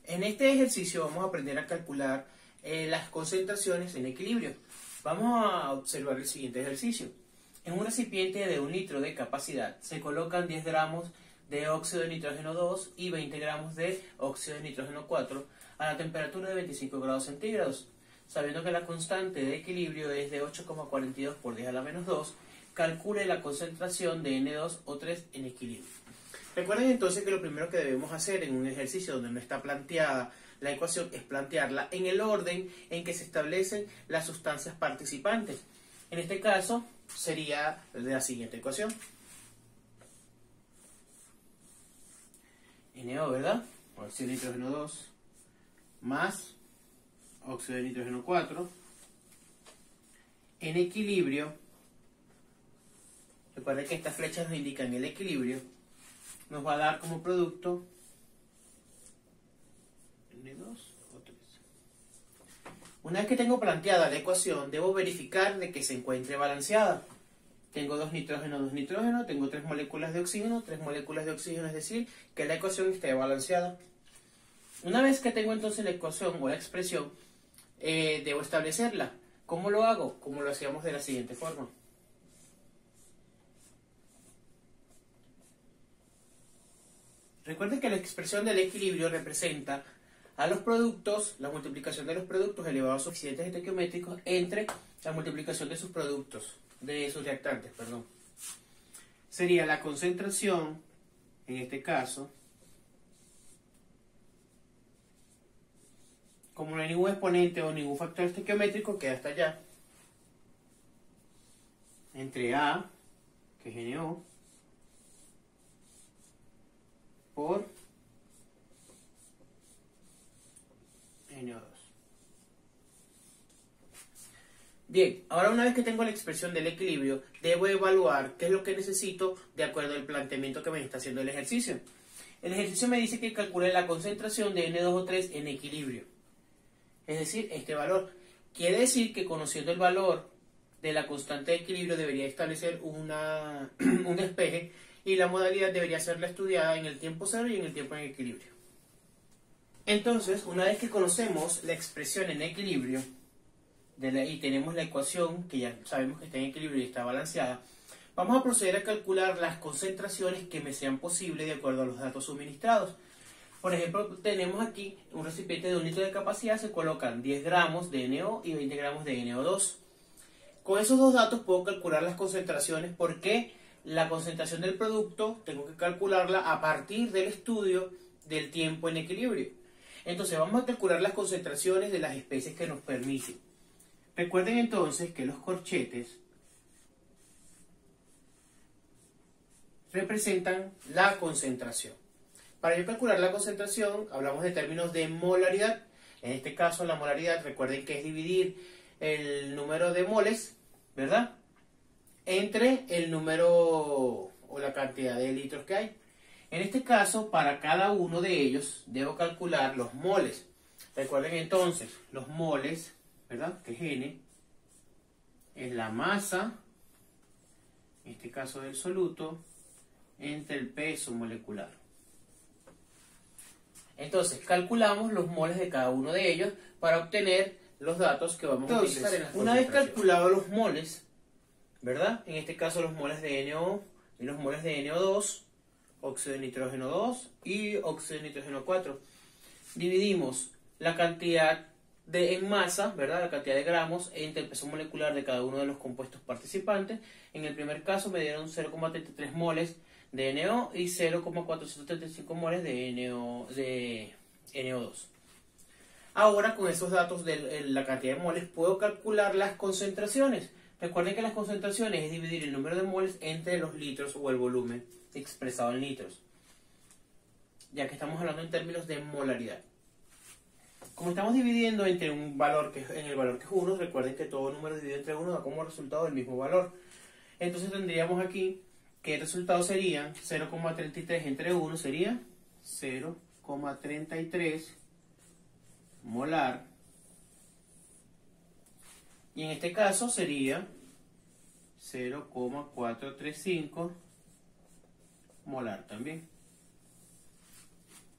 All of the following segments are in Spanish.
En este ejercicio vamos a aprender a calcular las concentraciones en equilibrio. Vamos a observar el siguiente ejercicio. En un recipiente de 1 litro de capacidad se colocan 10 gramos de óxido de nitrógeno 2 y 20 gramos de óxido de nitrógeno 4 a la temperatura de 25 grados centígrados. Sabiendo que la constante de equilibrio es de 8,42 por 10 a la menos 2, calcule la concentración de N2O3 en equilibrio. Recuerden entonces que lo primero que debemos hacer en un ejercicio donde no está planteada la ecuación es plantearla en el orden en que se establecen las sustancias participantes. En este caso sería de la siguiente ecuación. NO, ¿verdad? Óxido de nitrógeno 2 más óxido de nitrógeno 4 en equilibrio. Recuerden que estas flechas nos indican el equilibrio. Nos va a dar como producto N2O3. Una vez que tengo planteada la ecuación, debo verificar de que se encuentre balanceada. Tengo 2 nitrógeno, tengo 3 moléculas de oxígeno, 3 moléculas de oxígeno, es decir, que la ecuación esté balanceada. Una vez que tengo entonces la ecuación o la expresión, debo establecerla. ¿Cómo lo hago? Como lo hacíamos de la siguiente forma. Recuerden que la expresión del equilibrio representa a los productos, la multiplicación de los productos elevados a coeficientes estequiométricos entre la multiplicación de sus productos, de sus reactantes, perdón. Sería la concentración, en este caso, como no hay ningún exponente o ningún factor estequiométrico, queda hasta allá, entre A, que es NO, por NO2. Bien, ahora una vez que tengo la expresión del equilibrio, debo evaluar qué es lo que necesito de acuerdo al planteamiento que me está haciendo el ejercicio. El ejercicio me dice que calcule la concentración de N2O3 en equilibrio. Es decir, este valor. Quiere decir que conociendo el valor de la constante de equilibrio debería establecer un despeje y la modalidad debería ser la estudiada en el tiempo cero y en el tiempo en equilibrio. Entonces, una vez que conocemos la expresión en equilibrio y tenemos la ecuación que ya sabemos que está en equilibrio y está balanceada, vamos a proceder a calcular las concentraciones que me sean posibles de acuerdo a los datos suministrados. Por ejemplo, tenemos aquí un recipiente de 1 litro de capacidad, se colocan 10 gramos de NO y 20 gramos de NO2. Con esos dos datos puedo calcular las concentraciones porque la concentración del producto tengo que calcularla a partir del estudio del tiempo en equilibrio. Entonces vamos a calcular las concentraciones de las especies que nos permiten. Recuerden entonces que los corchetes representan la concentración. Para yo calcular la concentración hablamos de términos de molaridad. En este caso la molaridad, recuerden que es dividir el número de moles, ¿verdad?, entre el número o la cantidad de litros que hay. En este caso, para cada uno de ellos, debo calcular los moles. Recuerden entonces, los moles, ¿verdad?, que es N, es la masa, en este caso del soluto, entre el peso molecular. Entonces, calculamos los moles de cada uno de ellos para obtener los datos que vamos a utilizar en la concentración. Una vez calculados los moles, ¿verdad?, en este caso los moles de NO y los moles de NO2, óxido de nitrógeno 2 y óxido de nitrógeno 4. Dividimos la cantidad en masa, ¿verdad?, la cantidad de gramos entre el peso molecular de cada uno de los compuestos participantes. En el primer caso me dieron 0,33 moles de NO y 0,435 moles de NO2. Ahora con esos datos de la cantidad de moles puedo calcular las concentraciones. Recuerden que las concentraciones es dividir el número de moles entre los litros o el volumen expresado en litros, ya que estamos hablando en términos de molaridad. Como estamos dividiendo entre un valor en el valor que es 1, recuerden que todo número dividido entre 1 da como resultado el mismo valor. Entonces tendríamos aquí que el resultado sería 0,33 entre 1 sería 0,33 molar. Y en este caso sería 0,435 molar también.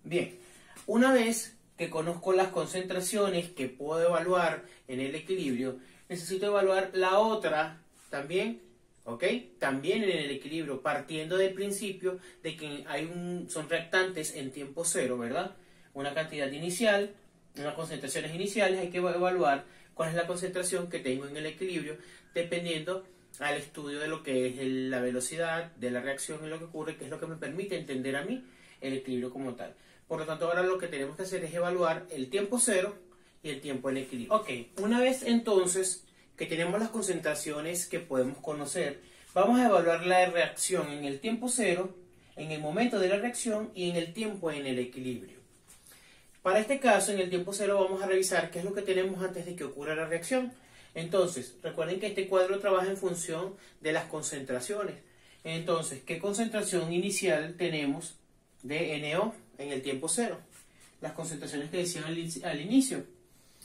Bien, una vez que conozco las concentraciones que puedo evaluar en el equilibrio, necesito evaluar la otra también, ¿ok? También en el equilibrio, partiendo del principio de que son reactantes en tiempo cero, ¿verdad? Una cantidad inicial, unas concentraciones iniciales, hay que evaluar cuál es la concentración que tengo en el equilibrio, dependiendo al estudio de lo que es la velocidad de la reacción y lo que ocurre, que es lo que me permite entender a mí el equilibrio como tal. Por lo tanto, ahora lo que tenemos que hacer es evaluar el tiempo cero y el tiempo en equilibrio. Ok, una vez entonces que tenemos las concentraciones que podemos conocer, vamos a evaluar la reacción en el tiempo cero, en el momento de la reacción y en el tiempo en el equilibrio. Para este caso, en el tiempo cero vamos a revisar qué es lo que tenemos antes de que ocurra la reacción. Entonces, recuerden que este cuadro trabaja en función de las concentraciones. Entonces, ¿qué concentración inicial tenemos de NO en el tiempo cero? Las concentraciones que decían al inicio.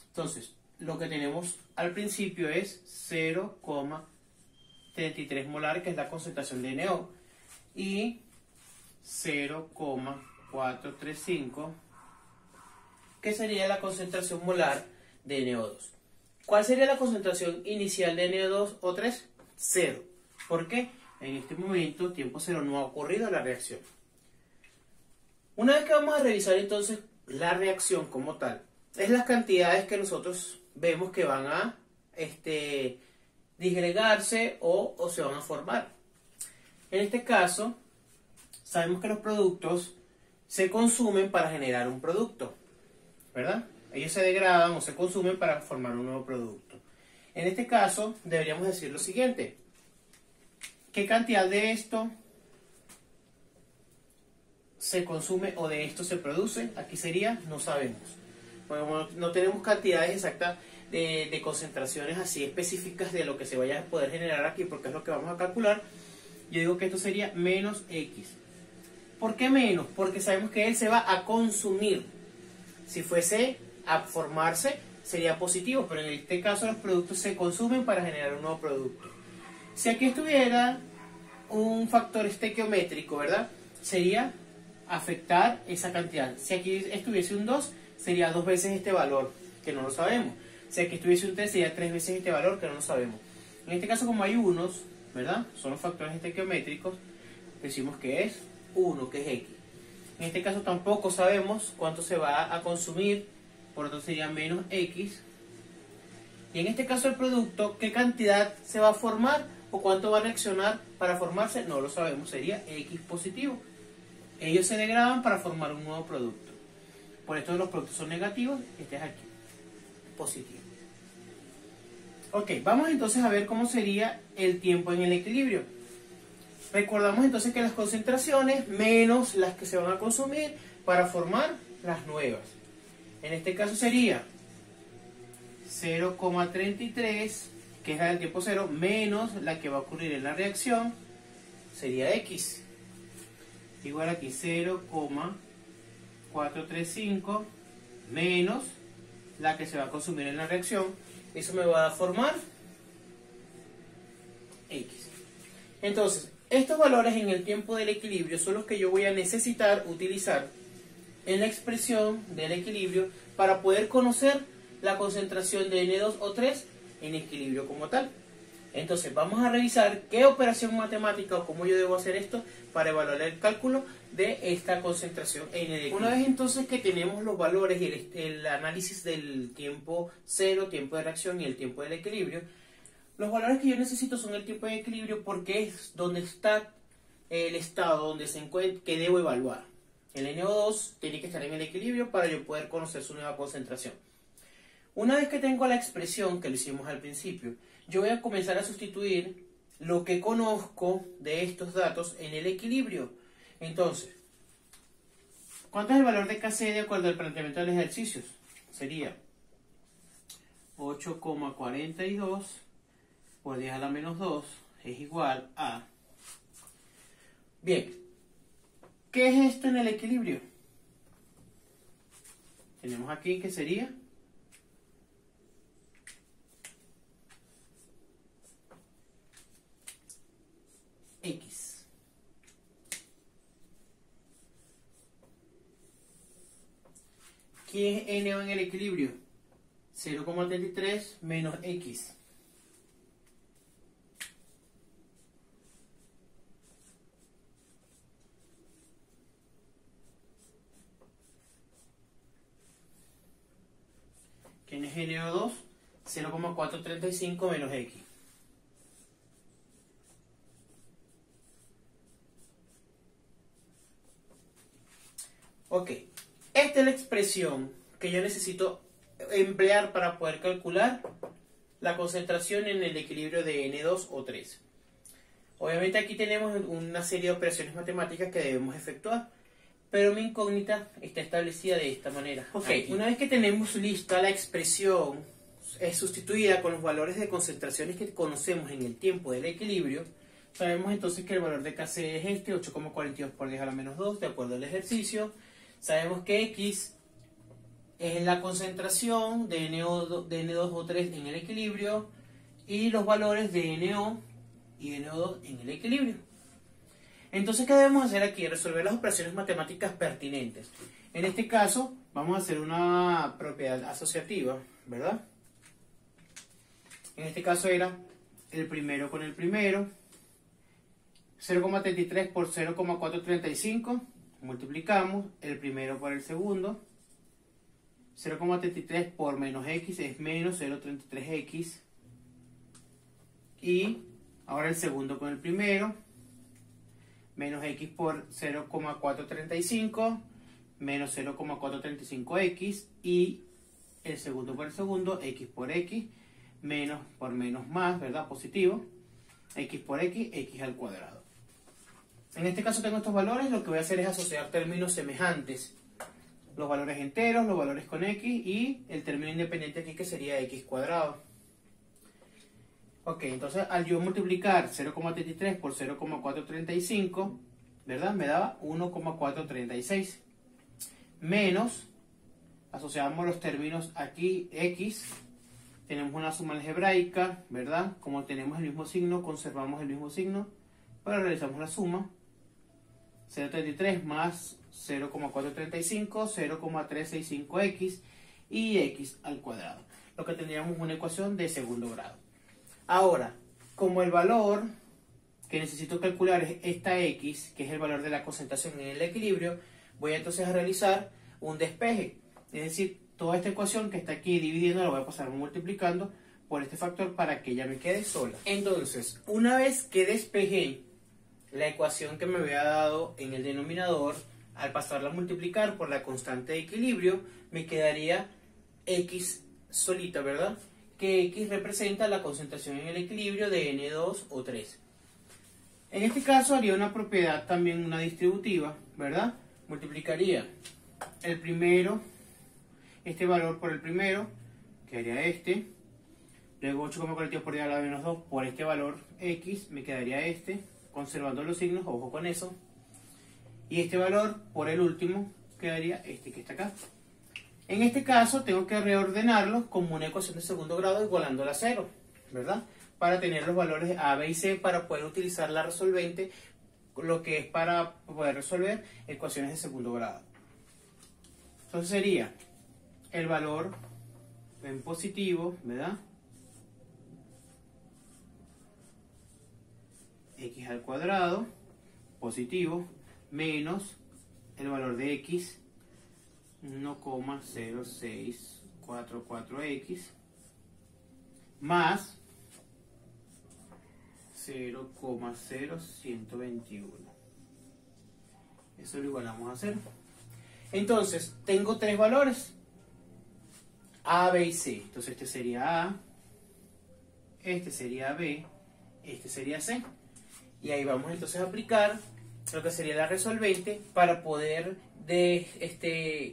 Entonces, lo que tenemos al principio es 0,33 molar, que es la concentración de NO, y 0,435, que sería la concentración molar de NO2. ¿Cuál sería la concentración inicial de NO2 o 3? 0. ¿Por qué? En este momento, tiempo cero, no ha ocurrido la reacción. Una vez que vamos a revisar entonces la reacción como tal, es las cantidades que nosotros vemos que van a disgregarse o se van a formar. En este caso, sabemos que los productos se consumen para generar un producto, ¿verdad? Ellos se degradan o se consumen para formar un nuevo producto. En este caso, deberíamos decir lo siguiente. ¿Qué cantidad de esto se consume o de esto se produce? Aquí sería, no sabemos. Bueno, no tenemos cantidades exactas de concentraciones así específicas de lo que se vaya a poder generar aquí, porque es lo que vamos a calcular. Yo digo que esto sería menos X. ¿Por qué menos? Porque sabemos que él se va a consumir. Si fuese a formarse, sería positivo, pero en este caso los productos se consumen para generar un nuevo producto. Si aquí estuviera un factor estequiométrico, ¿verdad? Sería afectar esa cantidad. Si aquí estuviese un 2, sería 2 veces este valor, que no lo sabemos. Si aquí estuviese un 3, sería 3 veces este valor, que no lo sabemos. En este caso, como hay unos, ¿verdad? Son los factores estequiométricos, decimos que es 1, que es X. En este caso tampoco sabemos cuánto se va a consumir, por lo tanto sería menos X. Y en este caso el producto, ¿qué cantidad se va a formar o cuánto va a reaccionar para formarse? No lo sabemos, sería X positivo. Ellos se degradan para formar un nuevo producto. Por esto los productos son negativos, este es aquí, positivo. Ok, vamos entonces a ver cómo sería el tiempo en el equilibrio. Recordamos entonces que las concentraciones menos las que se van a consumir para formar las nuevas. En este caso sería 0,33, que es la del tiempo cero, menos la que va a ocurrir en la reacción, sería X. Igual aquí 0,435 menos la que se va a consumir en la reacción. Eso me va a formar X. Entonces, estos valores en el tiempo del equilibrio son los que yo voy a necesitar utilizar en la expresión del equilibrio para poder conocer la concentración de N2 o 3 en equilibrio como tal. Entonces vamos a revisar qué operación matemática o cómo yo debo hacer esto para evaluar el cálculo de esta concentración en el equilibrio. Una vez entonces que tenemos los valores y el análisis del tiempo cero, tiempo de reacción y el tiempo del equilibrio, los valores que yo necesito son el tiempo de equilibrio porque es donde está el estado donde se encuentra que debo evaluar. El NO2 tiene que estar en el equilibrio para yo poder conocer su nueva concentración. Una vez que tengo la expresión que lo hicimos al principio, yo voy a comenzar a sustituir lo que conozco de estos datos en el equilibrio. Entonces, ¿cuánto es el valor de Kc de acuerdo al planteamiento de los ejercicios? Sería 8,42 por 10 a la menos 2 es igual a... Bien, ¿qué es esto en el equilibrio? Tenemos aquí que sería X. ¿Qué es NO en el equilibrio? 0,33 menos X. ¿Quién es NO2? 0,435 menos X. Ok, esta es la expresión que yo necesito emplear para poder calcular la concentración en el equilibrio de N2 o 3. Obviamente aquí tenemos una serie de operaciones matemáticas que debemos efectuar, pero mi incógnita está establecida de esta manera. Ok, una vez que tenemos lista la expresión sustituida con los valores de concentraciones que conocemos en el tiempo del equilibrio, sabemos entonces que el valor de Kc es este, 8,42 por 10 a la menos 2, de acuerdo al ejercicio. Sabemos que X es la concentración de N2 o 3 en el equilibrio y los valores de NO y NO2 en el equilibrio. Entonces, ¿qué debemos hacer aquí? Resolver las operaciones matemáticas pertinentes. En este caso, vamos a hacer una propiedad asociativa, ¿verdad? En este caso era el primero con el primero. 0,33 por 0,435. Multiplicamos el primero por el segundo. 0,33 por menos X es menos 0,33X. Y ahora el segundo con el primero. Menos X por 0,435. Menos 0,435X. Y el segundo por el segundo, X por X. Menos por menos más, ¿verdad? Positivo. X por X, X al cuadrado. En este caso tengo estos valores, lo que voy a hacer es asociar términos semejantes. Los valores enteros, los valores con X y el término independiente aquí que sería X cuadrado. Ok, entonces al yo multiplicar 0,33 por 0,435, ¿verdad? Me daba 1,436. Menos, asociamos los términos aquí, X. Tenemos una suma algebraica, ¿verdad? Como tenemos el mismo signo, conservamos el mismo signo, pero realizamos la suma. 0,33 más 0,435, 0,365X y X al cuadrado. Lo que tendríamos una ecuación de segundo grado. Ahora, como el valor que necesito calcular es esta X, que es el valor de la concentración en el equilibrio, voy entonces a realizar un despeje. Es decir, toda esta ecuación que está aquí dividiendo la voy a pasar multiplicando por este factor para que ya me quede sola. Entonces, una vez que despejé la ecuación que me había dado en el denominador, al pasarla a multiplicar por la constante de equilibrio, me quedaría X solita, ¿verdad? Que X representa la concentración en el equilibrio de N2 o 3. En este caso haría una propiedad también, una distributiva, ¿verdad? Multiplicaría el primero, este valor por el primero, que haría este. Luego 8,42 por 10 a la menos 2 por este valor X, me quedaría este, conservando los signos, ojo con eso. Y este valor por el último quedaría este que está acá. En este caso tengo que reordenarlos como una ecuación de segundo grado igualándola a 0, ¿verdad? Para tener los valores A, B y C para poder utilizar la resolvente, lo que es para poder resolver ecuaciones de segundo grado. Entonces sería el valor en positivo, ¿verdad? X al cuadrado, positivo, menos el valor de X, 1,0644X, más 0,0121. Eso lo igualamos a 0. Entonces, tengo tres valores, A, B y C. Entonces este sería A, este sería B, este sería C. Y ahí vamos entonces a aplicar lo que sería la resolvente para poder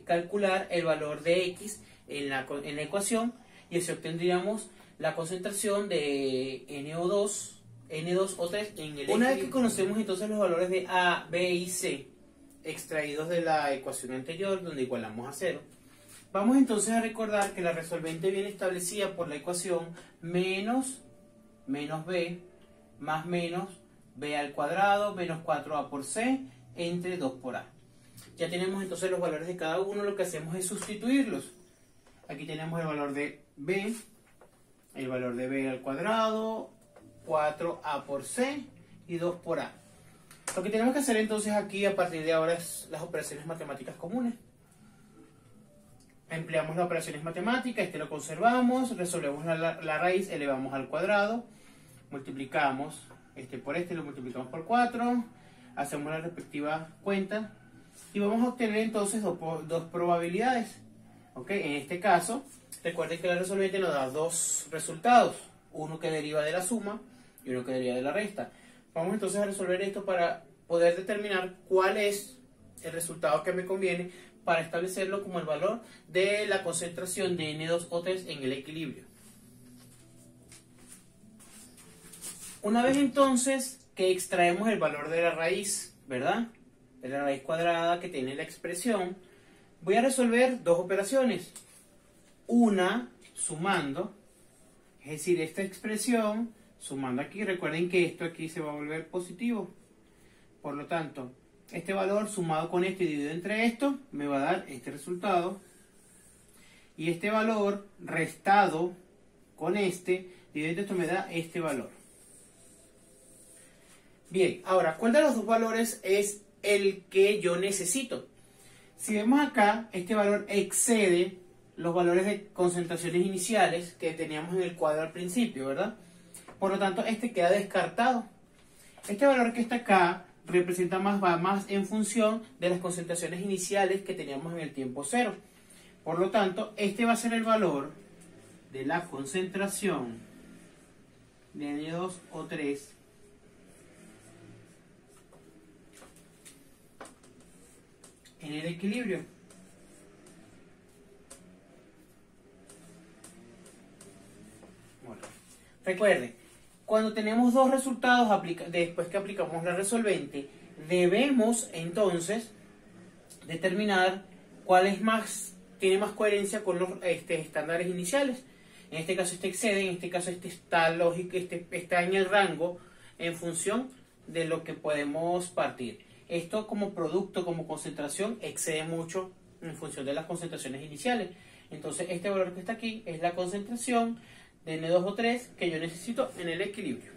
calcular el valor de X en la ecuación, y así obtendríamos la concentración de N2 o 3 en el. Una vez que conocemos entonces los valores de A, B y C extraídos de la ecuación anterior, donde igualamos a 0, vamos entonces a recordar que la resolvente viene establecida por la ecuación menos B más menos B al cuadrado menos 4A por C entre 2 por A. Ya tenemos entonces los valores de cada uno, lo que hacemos es sustituirlos. Aquí tenemos el valor de b, el valor de b al cuadrado, 4a por c y 2 por a. Lo que tenemos que hacer entonces aquí a partir de ahora es las operaciones matemáticas comunes. Empleamos las operaciones matemáticas, este lo conservamos, resolvemos la raíz, elevamos al cuadrado, multiplicamos este por este, lo multiplicamos por 4, hacemos la respectiva cuenta y vamos a obtener entonces dos probabilidades. ¿Okay? En este caso, recuerden que la resolvente nos da dos resultados, uno que deriva de la suma y uno que deriva de la resta. Vamos entonces a resolver esto para poder determinar cuál es el resultado que me conviene para establecerlo como el valor de la concentración de N2O3 en el equilibrio. Una vez entonces que extraemos el valor de la raíz, ¿verdad? De la raíz cuadrada que tiene la expresión, voy a resolver dos operaciones. Una sumando, es decir, esta expresión sumando aquí, recuerden que esto aquí se va a volver positivo. Por lo tanto, este valor sumado con este y dividido entre esto me va a dar este resultado. Y este valor restado con este dividido entre esto me da este valor. Bien, ahora, ¿cuál de los dos valores es el que yo necesito? Si vemos acá, este valor excede los valores de concentraciones iniciales que teníamos en el cuadro al principio, ¿verdad? Por lo tanto, este queda descartado. Este valor que está acá representa va más en función de las concentraciones iniciales que teníamos en el tiempo cero. Por lo tanto, este va a ser el valor de la concentración de N2O3 en el equilibrio. Bueno, recuerden, cuando tenemos dos resultados después que aplicamos la resolvente, debemos entonces determinar cuál tiene más coherencia con los estándares iniciales. En este caso este excede, en este caso este está lógico, está en el rango en función de lo que podemos partir. Esto como producto, como concentración, excede mucho en función de las concentraciones iniciales. Entonces este valor que está aquí es la concentración de N2O3 que yo necesito en el equilibrio.